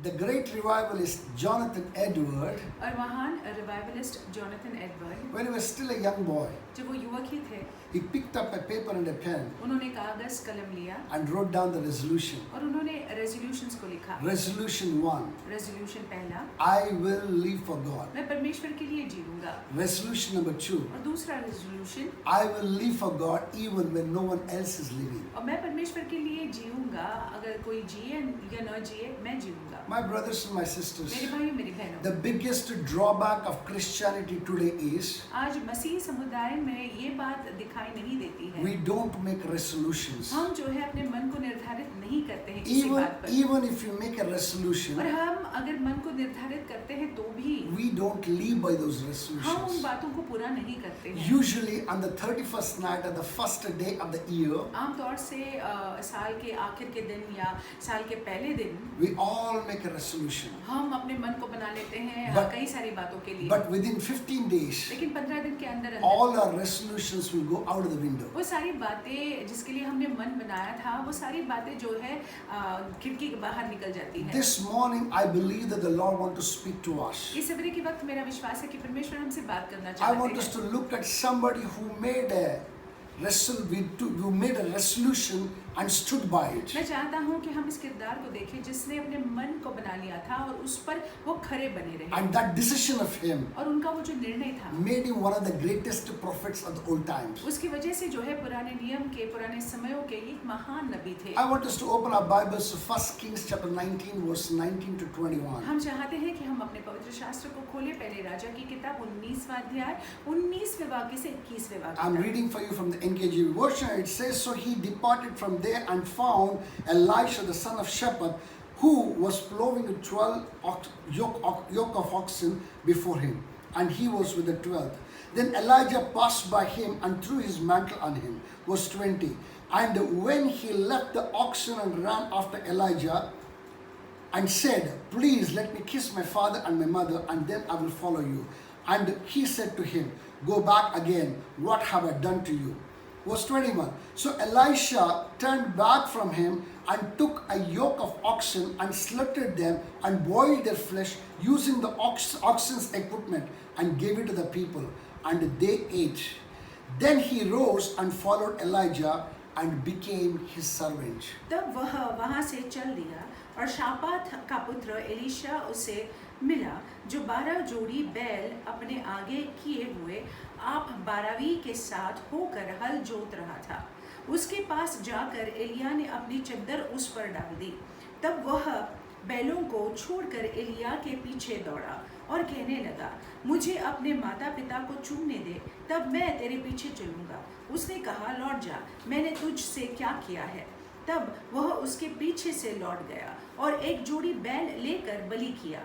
The great revivalist Jonathan Edward, और महान revivalist Jonathan Edward, when he was still a young boy, जब वो युवक ही थे, he picked up a paper and a pen उन्होंने कागज कलम लिया and wrote down the resolution. और उन्होंने रेजोल्यूशंस को लिखा। Resolution 1, रेजोल्यूशन पहला, I will live for God. मैं परमेश्वर के लिए जीऊंगा। Resolution number 2, और दूसरा resolution, I will live for God even when no one else is living. और मैं परमेश्वर के लिए जीऊंगा, अगर कोई जिए या न जिए, मैं जीऊंगा। My brothers and my sisters, मेरे भाई मेरी बहनों, the biggest drawback of Christianity today is आज मसीह समुदाय में ये बात दिखाई नहीं देती है। we don't make resolutions. हम जो है अपने मन को निर्धारित नहीं करते हैं किसी बात पर। Even if you make a resolution, और हम अगर मन को निर्धारित करते हैं तो भी we don't live by those हम उन resolutions. बातों को पूरा नहीं करते हैं। Usually on the 31st night of the first day of the year, आमतौर से साल के आखिर के दिन या साल के पहले दिन we all make a resolution. हम अपने मन को बना लेते हैं But- कई सारी बातों के लिए। But within 15 days, लेकिन 15 दिन के अंदर all our resolutions will go out of the window. वो सारी बातें जिसके लिए हमने मन बनाया था, वो सारी बातें जो है खिड़की के बाहर निकल जाती हैं। This morning, I believe that the Lord wants to speak to us. इस सवेरे के वक्त मेरा विश्वास है कि परमेश्वर हमसे बात करना I want चाहते us हैं। to look at somebody who made a resolution and stood by it. मैं चाहता हूँ कि हम इस किरदार को देखें जिसने अपने मन को बना लिया था और उस पर वो खरे बने रहे। And that decision of him और उनका वो जो निर्णय था, made him one of the greatest prophets of the old times. उसकी वजह से जो है पुराने नियम के, पुराने समयों के एक महान नबी थे। I want us to open our Bibles to 1 Kings chapter 19 verse 19 to 21. हम चाहते हैं कि हम अपने पवित्र शास्त्र को खोलें। पहले राजा की किताब 19वां अध्याय 19वें वाक्य से 21वें वाक्य I'm तक। reading for you from the NKJV version. It says, so he departed from there and found Elisha the son of Shaphat, who was plowing a 12 yoke of oxen before him, and he was with the 12th. Then Elijah passed by him and threw his mantle on him. Verse 20. And when he left the oxen and ran after Elijah and said, please let me kiss my father and my mother, and then I will follow you. And he said to him, go back again. What have I done to you? Verse 21. So Elisha turned back from him and took a yoke of oxen and slaughtered them and boiled their flesh using the oxen's equipment and gave it to the people. And they ate. Then he rose and followed Elijah and became his servant. तब वह वहाँ से चल दिया और शापात का पुत्र Elisha उसे मिला, जो 12 जोड़ी बैल अपने आगे किए हुए आप 12वीं के साथ होकर हल जोत रहा था। उसके पास जाकर एलिया ने अपनी चद्दर उस पर डाल दी। तब वह बैलों को छोड़कर एलिया के पीछे दौड़ा और कहने लगा, मुझे अपने माता पिता को चूमने दे, तब मैं तेरे पीछे चलूँगा। उसने कहा, लौट जा, मैंने तुझसे क्या किया है? तब वह उसके पीछे से लौट गया और एक जोड़ी बैल लेकर बलि किया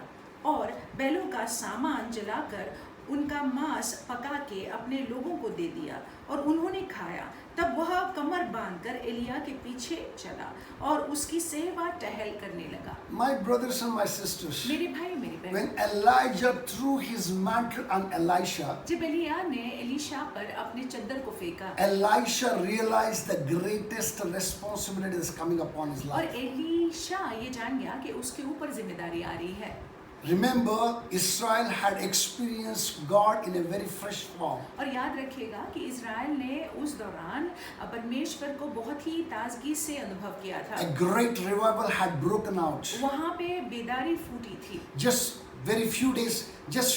और बैलों का सामान जलाकर उनका मांस पका के अपने लोगों को दे दिया और उन्होंने खाया। तब वह कमर बांधकर एलिया के पीछे चला और उसकी सेवा टहल करने लगा। My brothers and my sisters, मेरे भाई मेरी बहन, when Elijah threw his mantle on Elisha, जब एलिया ने एलीशा पर अपने चद्दर को फेंका, Elisha realized the greatest responsibility is coming upon his और life. एलीशा ये जान गया कि उसके ऊपर जिम्मेदारी आ रही है। Remember, Israel had experienced God in a very fresh form. और याद रखिएगा कि इज़राइल ने उस दौरान परमेश्वर को बहुत ही ताजगी से अनुभव किया था। A great revival had broken out. वहाँ पे बेदारी फूटी थी। Just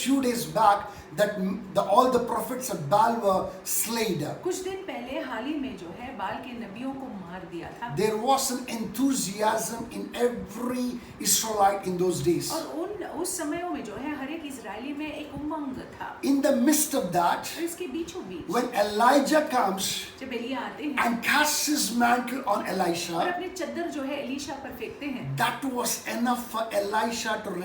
few days back, that all the prophets of Baal were slain. कुछ दिन पहले हाल ही में जो है बाल के नबियों को मार दिया था। There was an enthusiasm in every Israelite in those days. और उस समयों में जो है हर एक इजरायली में एक उमंग था। In the midst of that, और इसके बीचों बीच when Elijah comes जब एलिया आते हैं and casts his mantle on और Elisha, अपने चद्दर जो है एलीशा पर फेंकते हैं, that was enough for Elisha to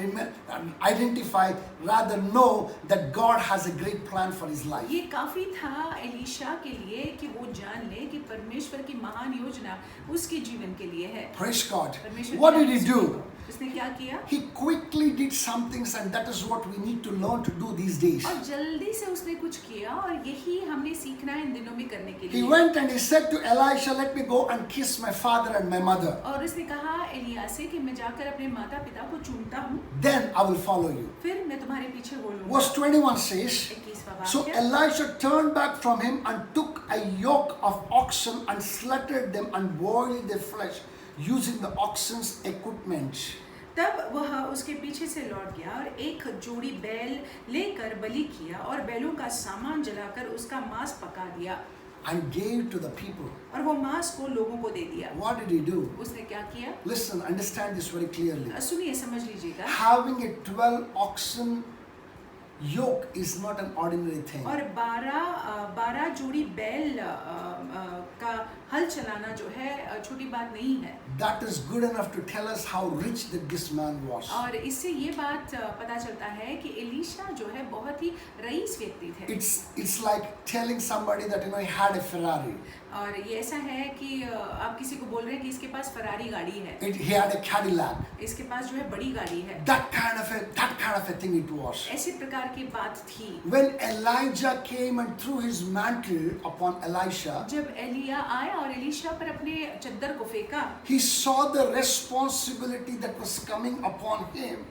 identify, rather know that God has a great plan for his life. ये काफी था एलीशा के लिए कि वो जान ले कि परमेश्वर की महान योजना उसके जीवन के लिए है। Praise God. परमेश्वर What की did he do? उसने क्या किया? He quickly did some things, and that is what we need to learn to do these days. और जल्दी से उसने कुछ किया और यही हमने सीखना है इन दिनों में करने के He लिए। went and he said to Elisha, "Let me go and kiss my father and my mother. और उसने कहा एलिया से कि मैं जाकर अपने माता पिता को चूमता हूँ, Then I will follow you." फिर मैं तुम्हारे पीछे बोलूँगा। Verse 21 says, 21वां "So वाक्य। Elisha turned back from him and took a yoke of oxen and slaughtered them and boiled their flesh using the oxen's equipment." तब वह उसके पीछे से लौट गया और एक जोड़ी बैल लेकर बलि किया और बैलों का सामान जलाकर उसका मांस पका दिया And gave to the people. और वो मांस को लोगों को दे दिया। What did he do? उसने क्या किया? Listen, understand this very clearly. सुनिए, समझ लीजिएगा। Having a 12 oxen yoke is not an ordinary thing. और 12 जोड़ी बैल का हल चलाना जो है छोटी बात नहीं है। That is good enough to tell us how rich that this man was. और इससे ये बात पता चलता है कि एलीशा जो है बहुत ही रईस व्यक्ति थे। It's like telling somebody that he had a Ferrari. और ये ऐसा है कि आप किसी को बोल रहे हैं कि इसके पास फरारी गाड़ी है, He had a Cadillac. इसके पास जो है बड़ी गाड़ी है। That kind of a thing it was. ऐसे प्रकार की बात थी। When Elijah came and threw his mantle upon Elisha, जब एलिया आया और एलीशा पर अपने चद्दर को फेंका, he saw the responsibility that was coming upon him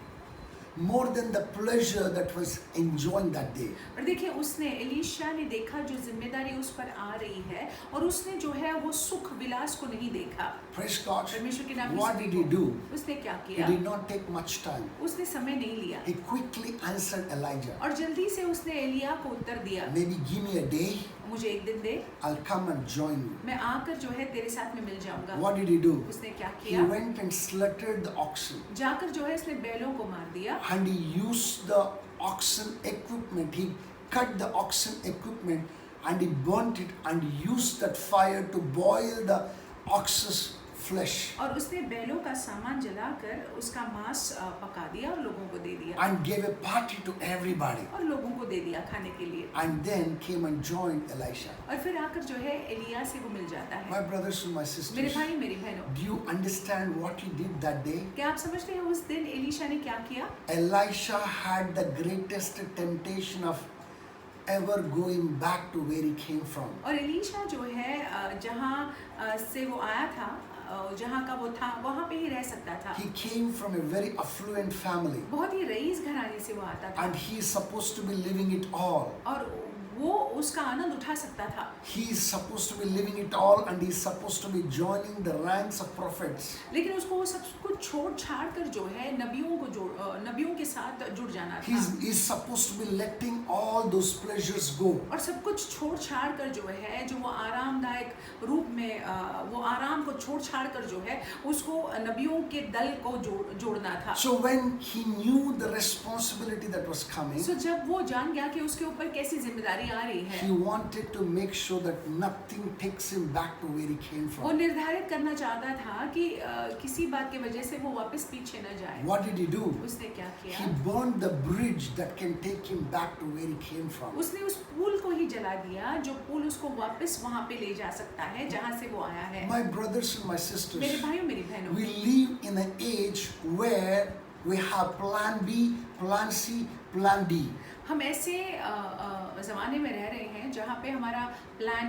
more than the pleasure that was enjoying that day. और देखिए उसने एलीशा ने देखा जो जिम्मेदारी उस पर आ रही है और उसने जो है वो सुख विलास को नहीं देखा। Praise God. परमेश्वर के नाम What did he do? उसने क्या He किया? did not take much time. उसने समय नहीं लिया He quickly answered Elijah. और जल्दी से उसने एलिया को उत्तर दिया, Maybe give me a day, मुझे एक दिन दे, I'll come and join you. मैं आकर जो है तेरे साथ में मिल जाऊंगा। What did he do? उसने क्या He किया? went and slaughtered the oxen. जाकर जो है इसने बैलों को मार दिया And he used the oxen equipment. He cut the oxen equipment and he burnt it and used that fire to boil the ox's flesh. और उसने बैलों का सामान जलाकर उसका मांस पका दिया और लोगों को दे दिया And gave a party to everybody. और लोगों को दे दिया खाने के लिए। And then came and joined Elisha. और फिर आकर जो है एलिया से वो मिल जाता है। My brothers and my मेरे sisters, भाई मेरी बहनों, do you understand what he did that day? क्या आप समझते हैं उस दिन एलीशा ने क्या किया? Elisha had the greatest temptation of ever going back to where he came from. और एलीशा जो है जहाँ से वो आया था, जहाँ का वो था वहाँ पे ही रह सकता था। He came from a very affluent family बहुत ही रईस घराने से वो आता था and he is supposed to be living it all. और वो उसका आनंद उठा सकता था। He is supposed to be living it all and he is supposed to be joining the ranks of prophets. लेकिन उसको वो सब कुछ छोड़ छाड़ कर जो है नबियों के साथ जुड़ जाना He था is supposed to be letting all those pleasures go. और सब कुछ छोड़ छाड़ कर जो है जो वो आरामदायक रूप में वो आराम को छोड़ छाड़ कर जो है उसको नबियों के दल को जोड़ना था। So when he knew the responsibility that was coming, So जब वो जान गया कि उसके ऊपर कैसी जिम्मेदारी आ रही है, he wanted to make sure that nothing takes him back to where he came वो from. निर्धारित करना चाहता था कि किसी बात की वजह से वो वापस पीछे न जाए। What did he do? उसने क्या किया? He burned the bridge that can take him back to where he came from. उसने उस पुल को ही जला दिया जो पुल उसको वापस वहां पे ले जा सकता है जहां से वो आया है। My brothers and my मेरे sisters, भाइयों मेरी बहनों, we live in an age where we have plan B, plan C, plan D. हम ऐसे ज़माने में रह रहे हैं जहाँ पे हमारा plan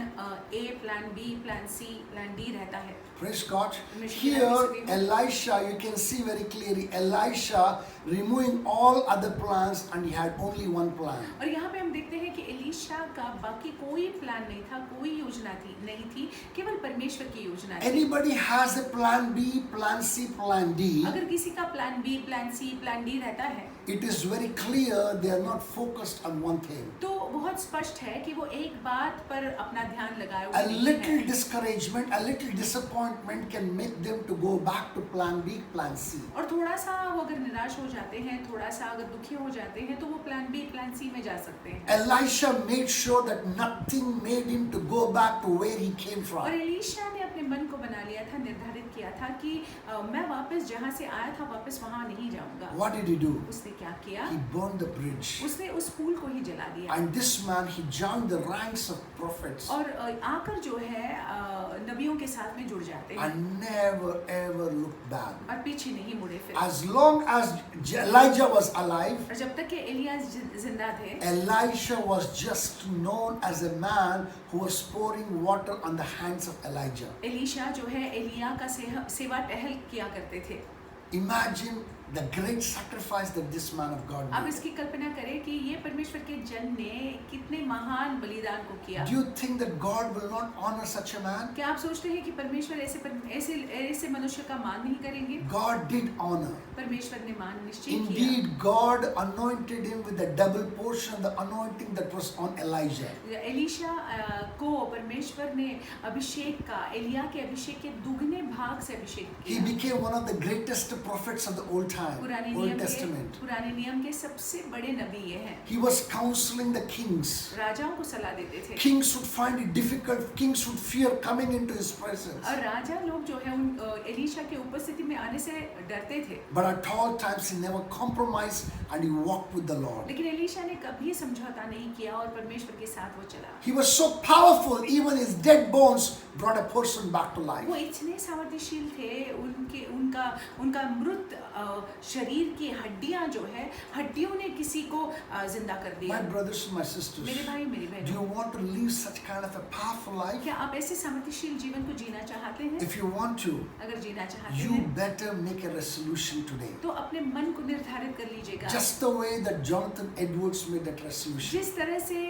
A, plan B, plan C, plan D रहता है। Praise God. Here, Elisha, you can see very clearly, Elisha removing all other plans and he had only one plan. और यहाँ पे हम देखते हैं कि एलीशा का बाकी कोई प्लान नहीं था, कोई योजना नहीं थी, केवल परमेश्वर की योजना थी। Anybody has a plan B, plan C, plan D, अगर किसी का plan B, plan C, plan D रहता है it is very clear they are not focused on one thing. तो बहुत स्पष्ट है कि वो एक बात पर अपना ध्यान लगाए हुए A नहीं little है। discouragement, a little disappointment can make them to go back to plan B, plan C. और थोड़ा सा वो अगर निराश हो जाते हैं, थोड़ा सा अगर दुखी हो जाते हैं तो वो प्लान बी, प्लान सी में जा सकते हैं। Elisha made sure that nothing made him to go back to where he came और from. एलीशा ने अपने मन को बना लिया था, निर्धारित किया था था कि मैं वापस जहाँ से आया था वापस वहाँ नहीं जाऊँगा। What did he do? उसने क्या किया? He burned the bridge. उसने उस पुल को ही जला दिया। And this man, he joined the ranks of prophets और आकर जो है नबियों के साथ में जुड़ जाते हैं and never ever looked back. और पीछे नहीं मुड़े फिर। As long as Elijah was alive, और जब तक कि एलिया जिंदा थे, Elisha was just known as a man who was pouring water on the hands of Elijah. Elisha जो है एलिया का सेवा टहल किया करते थे। Imagine the great sacrifice that this man of God अब made. इसकी कल्पना करें कि ये परमेश्वर के जन ने कितने महान बलिदान को किया। Do you think that God will not honor such a man? क्या आप सोचते हैं कि परमेश्वर ऐसे मनुष्य का मान नहीं करेंगे? God did honor. परमेश्वर ने मान निश्चय किया। Indeed, God anointed him with the double portion, the anointing that was on Elijah. Elisha को परमेश्वर ने अभिषेक का, एलिया के अभिषेक के दुगने भाग से अभिषेक He किया। became one of the greatest prophets of the Old time, Old Testament. पुराने नियम के सबसे बड़े नबी ये हैं। He was counseling the kings. राजाओं को सलाह देते थे। Kings would find it difficult. Kings would fear coming into his presence. और राजा लोग जो है उन एलीशा के उपस्थिति में आने से डरते थे। But at all times he never compromised and he walked with the Lord. लेकिन एलीशा ने कभी समझौता नहीं किया और परमेश्वर के साथ वो चला। He was so powerful, even his dead bones brought a person back to life. वो इतने सामर्थ्यशील थे, उनका मृत शरीर की हड्डियां जो है, हड्डियों ने किसी को जिंदा कर दिया। My brothers and my sisters, मेरे भाई मेरी do you बहनों, want to live such kind of a powerful life? क्या आप ऐसे सामर्थ्यशील जीवन को जीना चाहते हैं? If you want to, अगर जीना चाहते you हैं better make a resolution today. तो अपने मन को निर्धारित कर लीजिएगा। Just the way that Jonathan Edwards made that resolution. जिस तरह से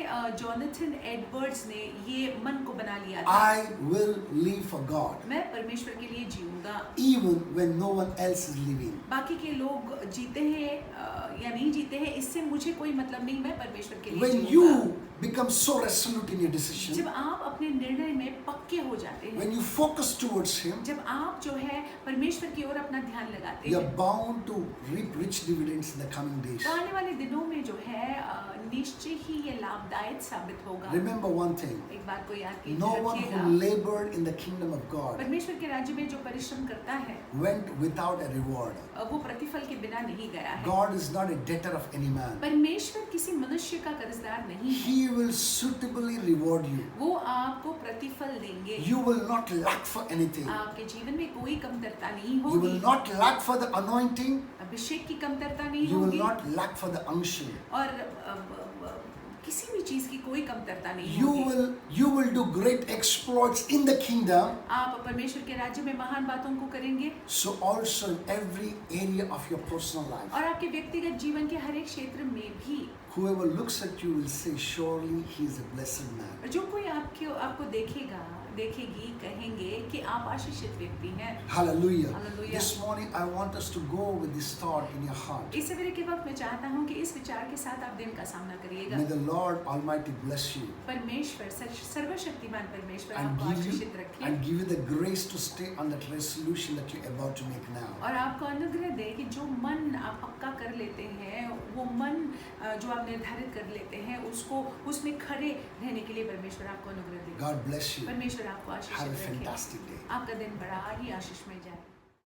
जोनाथन एडवर्ड्स ने ये मन को बना लिया था, I will live for God, मैं परमेश्वर के लिए जीऊंगा, even when no one else is living. बाकी के लोग जीते हैं या नहीं जीते हैं इससे मुझे कोई मतलब नहीं, मैं परमेश्वर के लिए When जीऊंगा। you become so resolute in your decision, जब आप अपने निर्णय में पक्के हो जाते हैं, when you focus towards Him, जब आप जो है परमेश्वर की ओर अपना ध्यान लगाते you हैं, are bound to reap rich dividends in the coming days. तो आने वाले दिनों में जो है निश्चय ही ये लाभदायक साबित होगा। Remember one thing, एक बात को याद no one रखिएगा, who labored in the kingdom of God परमेश्वर के राज्य में जो परिश्रम करता है went without a reward. वो प्रतिफल के बिना नहीं गया है। God is not a debtor of any man. परमेश्वर किसी मनुष्य का कर्जदार नहीं है, He will suitably reward you. वो आपको प्रतिफल देंगे। You will not lack for anything. आपके जीवन में कोई कमतरता नहीं You will होगी, not lack for the anointing. अभिषेक की कमतरता नहीं You will होगी not lack for the unction. और किसी भी चीज की कोई कमतरता नहीं You होगी। will do great exploits in the kingdom. आप परमेश्वर के राज्य में महान बातों को करेंगे So also in every area of your personal life. और आपके व्यक्तिगत जीवन के हर एक क्षेत्र में भी Whoever looks at you will say, surely he is a blessed man. जो कोई आपको देखेगी कहेंगे कि आप आशीषित व्यक्ति हैं। Hallelujah. Hallelujah. This morning I want us to go with this thought in your heart. इस सवेरे के वक्त मैं चाहता हूँ कि इस विचार के साथ आप दिन का सामना करिएगा। May the Lord Almighty bless you परमेश्वर सर्वशक्तिमान परमेश्वर and आपको give आशीषित you रखे and give you the grace to stay on that resolution that you're about to make now. और आपको अनुग्रह दे कि जो मन आप पक्का कर लेते हैं, वो मन जो आप निर्धारित कर लेते हैं, उसमें खड़े रहने के लिए परमेश्वर आपको अनुग्रह दे। God bless you. परमेश्वर आपको Have a आशीष रखे। fantastic day. आपका दिन बड़ा ही आशीषमय जाए।